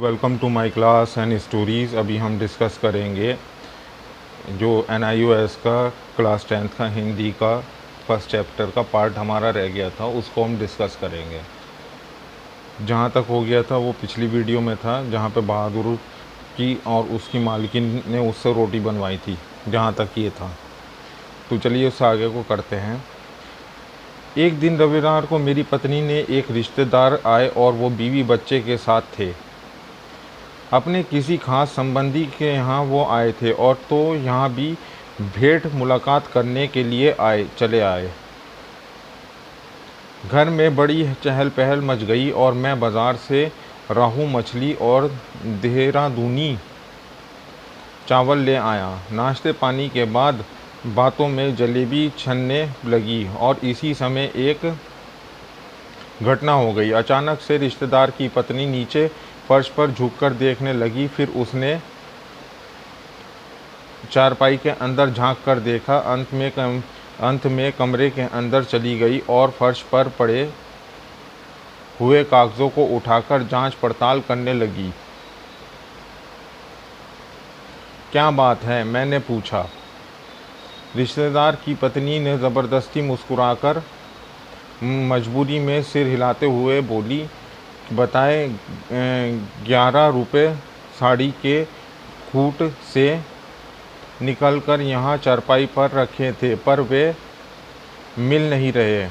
Welcome to my class and stories. अभी हम discuss करेंगे जो NIOS का क्लास 10th का हिंदी का फर्स्ट चैप्टर का पार्ट हमारा रह गया था, उसको हम डिस्कस करेंगे। जहाँ तक हो गया था वो पिछली वीडियो में था, जहाँ पे बहादुर की और उसकी मालकिन ने उससे रोटी बनवाई थी, जहाँ तक ये था। तो चलिए उससे आगे को करते हैं। एक दिन रविवार को मेरी पत्नी ने एक रिश्तेदार आए और वो बीवी बच्चे के साथ थे। अपने किसी खास संबंधी के यहाँ वो आए थे और तो यहाँ भी भेंट मुलाकात करने के लिए चले आए। घर में बड़ी चहल पहल मच गई और मैं बाज़ार से राहू मछली और देहरादूनी चावल ले आया। नाश्ते पानी के बाद बातों में जलेबी छनने लगी और इसी समय एक घटना हो गई। अचानक से रिश्तेदार की पत्नी नीचे फर्श पर झुककर देखने लगी। फिर उसने चारपाई के अंदर झांक कर देखा। अंत में कमरे के अंदर चली गई और फर्श पर पड़े हुए कागज़ों को उठाकर जांच पड़ताल करने लगी। क्या बात है? मैंने पूछा। रिश्तेदार की पत्नी ने ज़बरदस्ती मुस्कुराकर मजबूरी में सिर हिलाते हुए बोली, बताए 11 रुपये साड़ी के खूट से निकलकर यहाँ चारपाई पर रखे थे, पर वे मिल नहीं रहे।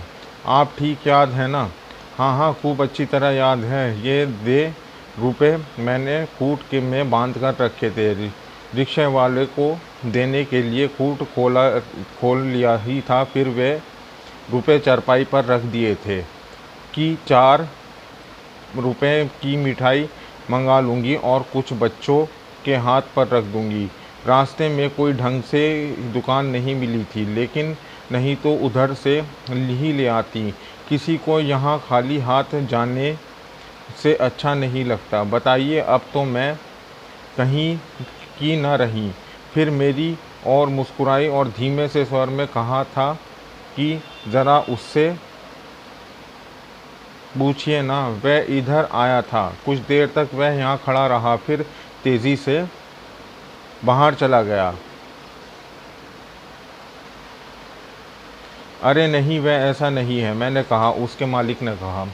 आप ठीक याद है ना? हाँ हाँ, खूब अच्छी तरह याद है। ये दे रुपये मैंने खूट के में बांध कर रखे थे। रिक्शे वाले को देने के लिए खूट खोल लिया ही था, फिर वे रुपये चारपाई पर रख दिए थे कि 4 रुपये की मिठाई मंगा लूँगी और कुछ बच्चों के हाथ पर रख दूँगी। रास्ते में कोई ढंग से दुकान नहीं मिली थी, लेकिन नहीं तो उधर से ही ले आती। किसी को यहाँ खाली हाथ जाने से अच्छा नहीं लगता। बताइए, अब तो मैं कहीं की न रही। फिर मेरी और मुस्कुराई और धीमे से स्वर में कहा था कि ज़रा उससे पूछिए ना, वह इधर आया था। कुछ देर तक वह यहाँ खड़ा रहा, फिर तेज़ी से बाहर चला गया। अरे नहीं, वह ऐसा नहीं है, मैंने कहा। उसके मालिक ने कहा।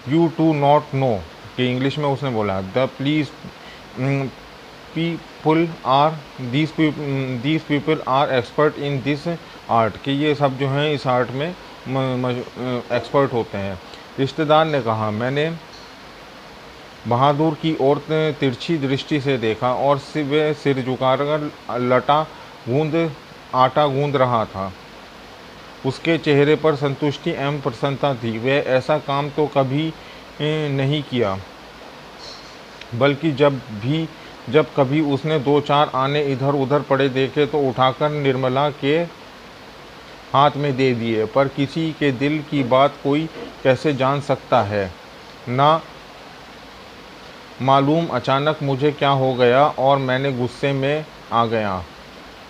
यू टू नॉट नो कि इंग्लिश में उसने बोला, the please people are these people are expert in this art, कि ये सब जो हैं इस आर्ट में एक्सपर्ट होते हैं। रिश्तेदार ने कहा। मैंने बहादुर की ओर तिरछी दृष्टि से देखा और वह सिर झुकाकर आटा गूंद रहा था। उसके चेहरे पर संतुष्टि एवं प्रसन्नता थी। वह ऐसा काम तो कभी नहीं किया, बल्कि जब कभी उसने 2-4 आने इधर उधर पड़े देखे तो उठाकर निर्मला के हाथ में दे दिए। पर किसी के दिल की बात कोई कैसे जान सकता है ना मालूम अचानक मुझे क्या हो गया और मैंने गुस्से में आ गया।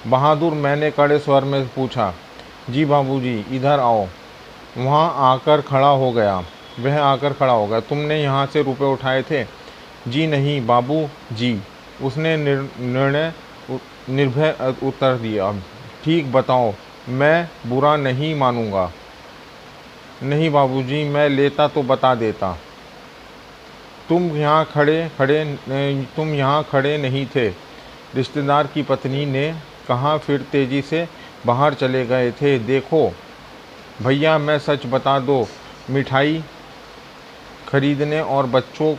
बहादुर, मैंने कड़े स्वर में पूछा। जी बाबूजी, इधर आओ। वह आकर खड़ा हो गया। तुमने यहाँ से रुपए उठाए थे? जी नहीं बाबू जी, उसने निर्भय उत्तर दिया। ठीक बताओ, मैं बुरा नहीं मानूंगा। नहीं बाबूजी, मैं लेता तो बता देता। तुम यहाँ खड़े नहीं थे, रिश्तेदार की पत्नी ने कहा। फिर तेज़ी से बाहर चले गए थे। देखो भैया, मैं सच बता दो, मिठाई खरीदने और बच्चों